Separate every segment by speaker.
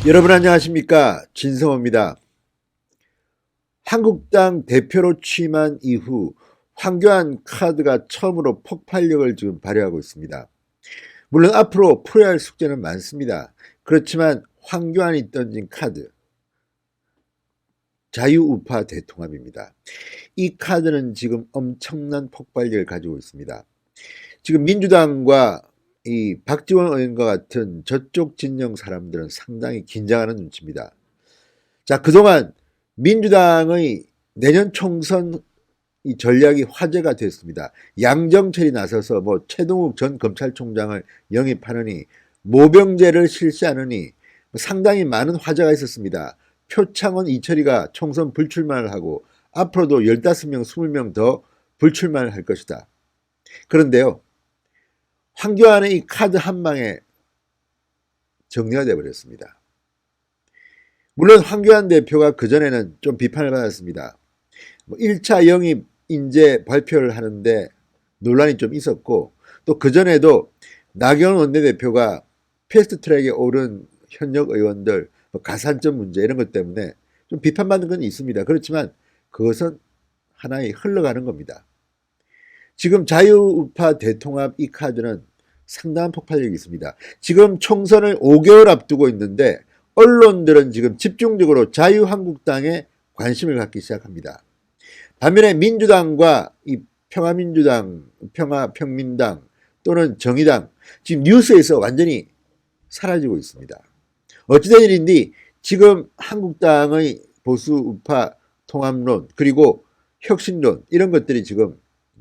Speaker 1: 여러분 안녕하십니까? 진성호입니다. 한국당 대표로 취임한 이후 황교안 카드가 처음으로 폭발력을 지금 발휘하고 있습니다. 물론 앞으로 풀어야 할 숙제는 많습니다. 그렇지만 황교안이 던진 카드, 자유우파 대통합입니다. 이 카드는 지금 엄청난 폭발력을 가지고 있습니다. 지금 민주당과 이 박지원 의원과 같은 저쪽 진영 사람들은 상당히 긴장하는 눈치입니다. 자, 그동안 민주당의 내년 총선 이 전략이 화제가 됐습니다. 양정철이 나서서 최동욱 전 검찰총장을 영입하느니 모병제를 실시하느니 상당히 많은 화제가 있었습니다. 표창원 이철이가 총선 불출마를 하고 앞으로도 15명, 20명 더 불출마를 할 것이다. 그런데요, 황교안의 이 카드 한 방에 정리가 되어버렸습니다. 물론 황교안 대표가 그전에는 좀 비판을 받았습니다. 1차 영입 인재 발표를 하는데 논란이 좀 있었고, 또 그전에도 나경원 원내대표가 패스트트랙에 오른 현역 의원들 가산점 문제 이런 것 때문에 좀 비판받는 건 있습니다. 그렇지만 그것은 하나의 흘러가는 겁니다. 지금 자유우파 대통합 이 카드는 상당한 폭발력이 있습니다. 지금 총선을 5개월 앞두고 있는데 언론들은 지금 집중적으로 자유한국당에 관심을 갖기 시작합니다. 반면에 민주당과 이 평화민주당, 평화평민당 또는 정의당 지금 뉴스에서 완전히 사라지고 있습니다. 어찌된 일인지 지금 한국당의 보수우파 통합론 그리고 혁신론 이런 것들이 지금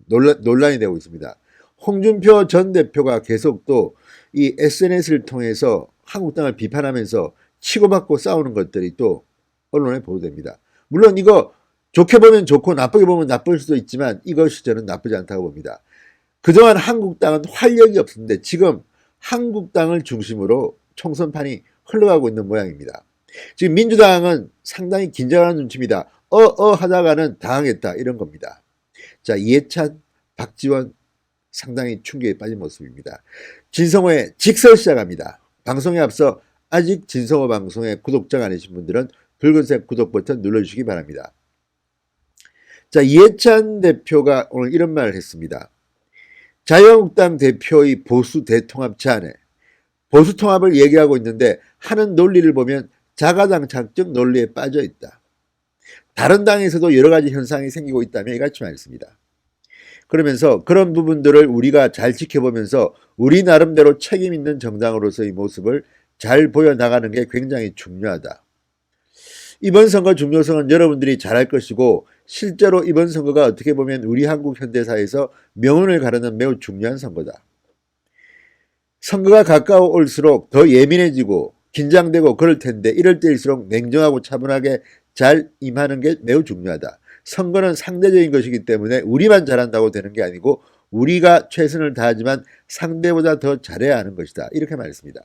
Speaker 1: 논란이 되고 있습니다. 홍준표 전 대표가 계속 또 이 SNS를 통해서 한국당을 비판하면서 치고받고 싸우는 것들이 또 언론에 보도됩니다. 물론 이거 좋게 보면 좋고 나쁘게 보면 나쁠 수도 있지만 이것이 저는 나쁘지 않다고 봅니다. 그동안 한국당은 활력이 없었는데 지금 한국당을 중심으로 총선판이 흘러가고 있는 모양입니다. 지금 민주당은 상당히 긴장하는 눈치입니다. 하다가는 당하겠다 이런 겁니다. 자, 이해찬, 박지원 상당히 충격에 빠진 모습입니다. 진성호의 직설 시작합니다. 방송에 앞서 아직 진성호 방송에 구독자가 아니신 분들은 붉은색 구독 버튼 눌러주시기 바랍니다. 자, 이해찬 대표가 오늘 이런 말을 했습니다. 자유한국당 대표의 보수 대통합 제안에 보수 통합을 얘기하고 있는데 하는 논리를 보면 자가당착적 논리에 빠져 있다. 다른 당에서도 여러 가지 현상이 생기고 있다며 이같이 말했습니다. 그러면서 그런 부분들을 우리가 잘 지켜보면서 우리 나름대로 책임 있는 정당으로서의 모습을 잘 보여나가는 게 굉장히 중요하다. 이번 선거 중요성은 여러분들이 잘 알 것이고 실제로 이번 선거가 어떻게 보면 우리 한국 현대사에서 명운을 가르는 매우 중요한 선거다. 선거가 가까워 올수록 더 예민해지고 긴장되고 그럴 텐데 이럴 때일수록 냉정하고 차분하게 잘 임하는 게 매우 중요하다. 선거는 상대적인 것이기 때문에 우리만 잘한다고 되는 게 아니고 우리가 최선을 다하지만 상대보다 더 잘해야 하는 것이다. 이렇게 말했습니다.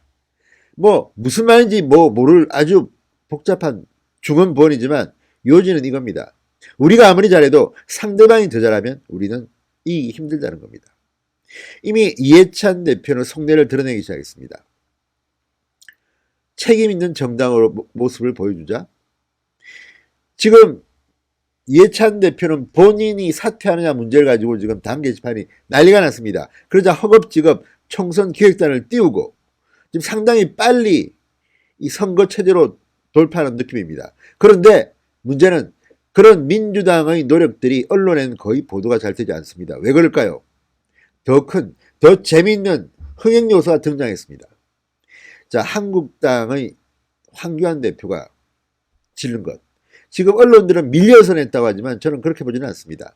Speaker 1: 무슨 말인지 모를 아주 복잡한 중언부언이지만 요지는 이겁니다. 우리가 아무리 잘해도 상대방이 더 잘하면 우리는 이기기 힘들다는 겁니다. 이미 이해찬 대표는 속내를 드러내기 시작했습니다. 책임 있는 정당으로 모습을 보여주자. 지금 이해찬 대표는 본인이 사퇴하느냐 문제를 가지고 지금 당 게시판이 난리가 났습니다. 그러자 허겁지겁 총선 기획단을 띄우고 지금 상당히 빨리 이 선거 체제로 돌파하는 느낌입니다. 그런데 문제는 그런 민주당의 노력들이 언론에는 거의 보도가 잘 되지 않습니다. 왜 그럴까요? 더 큰, 더 재미있는 흥행 요소가 등장했습니다. 자, 한국당의 황교안 대표가 지른 것. 지금 언론들은 밀려서 냈다고 하지만 저는 그렇게 보지는 않습니다.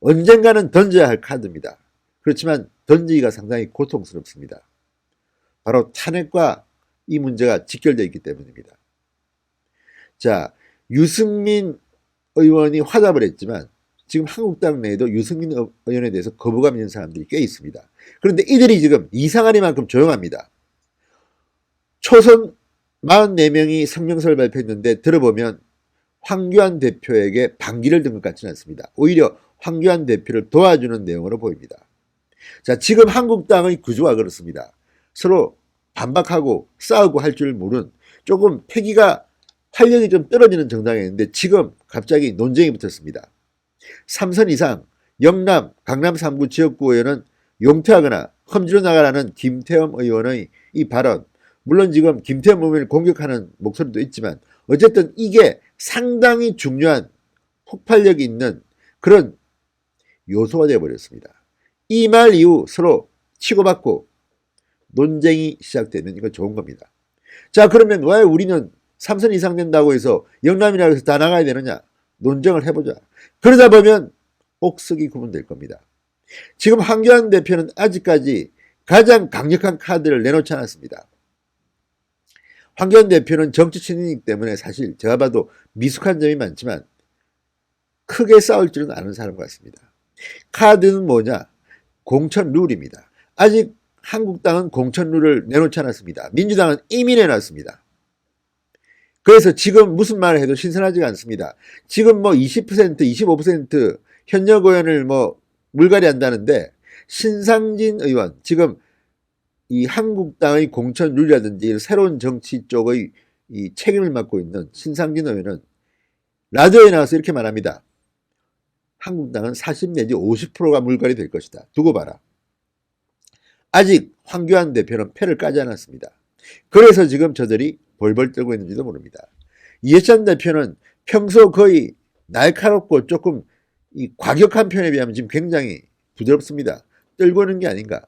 Speaker 1: 언젠가는 던져야 할 카드입니다. 그렇지만 던지기가 상당히 고통스럽습니다. 바로 탄핵과 이 문제가 직결되어 있기 때문입니다. 자, 유승민 의원이 화답을 했지만 지금 한국당 내에도 유승민 의원에 대해서 거부감 있는 사람들이 꽤 있습니다. 그런데 이들이 지금 이상하리만큼 조용합니다. 초선 44명이 성명서를 발표했는데 들어보면 황교안 대표에게 반기를 든 것 같지는 않습니다. 오히려 황교안 대표를 도와주는 내용으로 보입니다. 자, 지금 한국당의 구조가 그렇습니다. 서로 반박하고 싸우고 할 줄 모르는 조금 패기가 활력이 좀 떨어지는 정당이었는데 지금 갑자기 논쟁이 붙었습니다. 3선 이상 영남, 강남 3구 지역구 의원은 용퇴하거나 험지로 나가라는 김태흠 의원의 이 발언, 물론 지금 김태흠 의원을 공격하는 목소리도 있지만 어쨌든 이게 상당히 중요한 폭발력이 있는 그런 요소가 되어버렸습니다. 이 말 이후 서로 치고받고 논쟁이 시작되는 이거 좋은 겁니다. 자, 그러면 왜 우리는 3선 이상 된다고 해서 영남이라고 해서 다 나가야 되느냐? 논쟁을 해보자. 그러다 보면 옥석이 구분될 겁니다. 지금 황교안 대표는 아직까지 가장 강력한 카드를 내놓지 않았습니다. 황교안 대표는 정치 친인이기 때문에 사실 제가 봐도 미숙한 점이 많지만 크게 싸울 줄은 아는 사람 같습니다. 카드는 뭐냐? 공천 룰입니다. 아직 한국당은 공천 룰을 내놓지 않았습니다. 민주당은 이미 내놨습니다. 그래서 지금 무슨 말을 해도 신선하지가 않습니다. 지금 뭐 20%, 25% 현역 의원을 뭐 물갈이 한다는데 신상진 의원, 지금 이 한국당의 공천 룰이라든지 새로운 정치 쪽의 이 책임을 맡고 있는 신상진 의원은 라디오에 나와서 이렇게 말합니다. 한국당은 40 내지 50%가 물갈이 될 것이다. 두고 봐라. 아직 황교안 대표는 패를 까지 않았습니다. 그래서 지금 저들이 벌벌 떨고 있는지도 모릅니다. 이해찬 대표는 평소 거의 날카롭고 조금 이 과격한 편에 비하면 지금 굉장히 부드럽습니다. 떨고 있는 게 아닌가.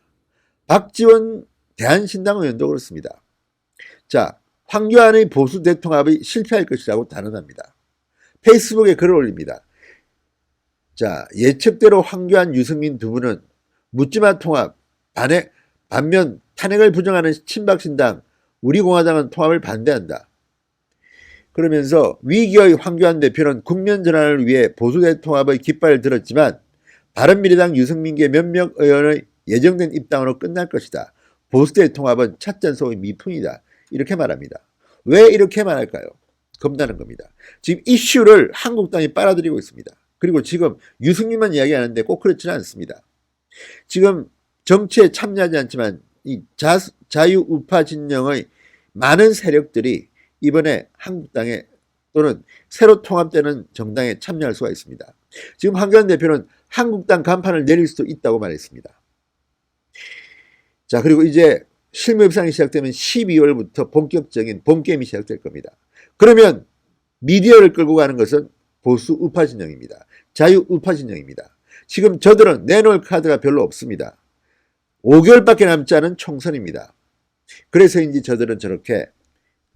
Speaker 1: 박지원 대한신당 의원도 그렇습니다. 자, 황교안의 보수 대통합이 실패할 것이라고 단언합니다. 페이스북에 글을 올립니다. 자, 예측대로 황교안, 유승민 두 분은 묻지마 통합, 반면 탄핵을 부정하는 친박신당, 우리공화당은 통합을 반대한다. 그러면서 위기의 황교안 대표는 국면 전환을 위해 보수 대통합의 깃발을 들었지만 바른미래당 유승민계 몇몇 의원의 예정된 입당으로 끝날 것이다. 보수 대통합은 찻잔소의 미풍이다. 이렇게 말합니다. 왜 이렇게 말할까요? 겁나는 겁니다. 지금 이슈를 한국당이 빨아들이고 있습니다. 그리고 지금 유승민만 이야기하는데 꼭 그렇지는 않습니다. 지금 정치에 참여하지 않지만 이 자유우파 진영의 많은 세력들이 이번에 한국당에 또는 새로 통합되는 정당에 참여할 수가 있습니다. 지금 황교안 대표는 한국당 간판을 내릴 수도 있다고 말했습니다. 자, 그리고 이제 실무 협상이 시작되면 12월부터 본격적인 봄게임이 시작될 겁니다. 그러면 미디어를 끌고 가는 것은 보수 우파 진영입니다. 자유우파 진영입니다. 지금 저들은 내놓을 카드가 별로 없습니다. 5개월밖에 남지 않은 총선입니다. 그래서인지 저들은 저렇게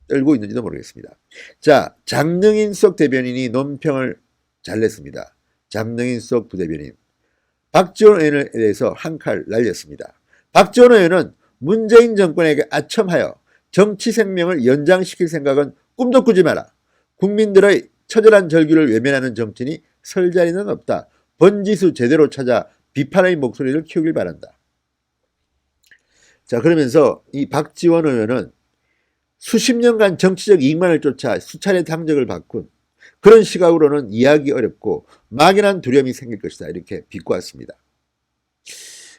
Speaker 1: 떨고 있는지도 모르겠습니다. 자, 장능인석 대변인이 논평을 잘 냈습니다. 장능인석 부대변인. 박지원 의원에 대해서 한 칼 날렸습니다. 박지원 의원은 문재인 정권에게 아첨하여 정치 생명을 연장시킬 생각은 꿈도 꾸지 마라. 국민들의 처절한 절규를 외면하는 정치인이 설 자리는 없다. 번지수 제대로 찾아 비판의 목소리를 키우길 바란다. 자, 그러면서 이 박지원 의원은 수십 년간 정치적 이익만을 쫓아 수차례 당적을 바꾼 그런 시각으로는 이해하기 어렵고 막연한 두려움이 생길 것이다. 이렇게 비꼬았습니다.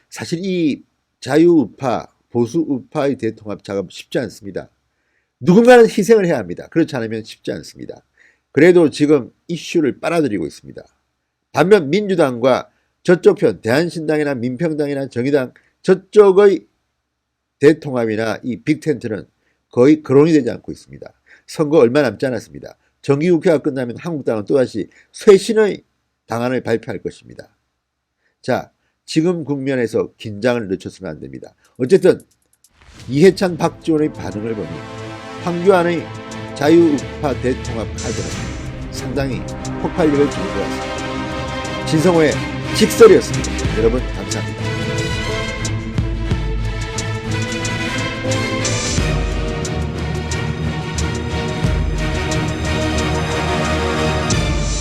Speaker 1: 사실 이 자유우파, 보수우파의 대통합 작업 쉽지 않습니다. 누군가는 희생을 해야 합니다. 그렇지 않으면 쉽지 않습니다. 그래도 지금 이슈를 빨아들이고 있습니다. 반면 민주당과 저쪽 편, 대한신당이나 민평당이나 정의당 저쪽의 대통합이나 이 빅텐트는 거의 거론이 되지 않고 있습니다. 선거 얼마 남지 않았습니다. 정기국회가 끝나면 한국당은 또다시 쇄신의 방안을 발표할 것입니다. 자, 지금 국면에서 긴장을 늦춰서는 안 됩니다. 어쨌든 이해찬, 박지원의 반응을 보니 황교안의 자유우파 대통합 카드는 상당히 폭발력을 지닌 것 같습니다. 진성호의 직설이었습니다. 여러분 감사합니다.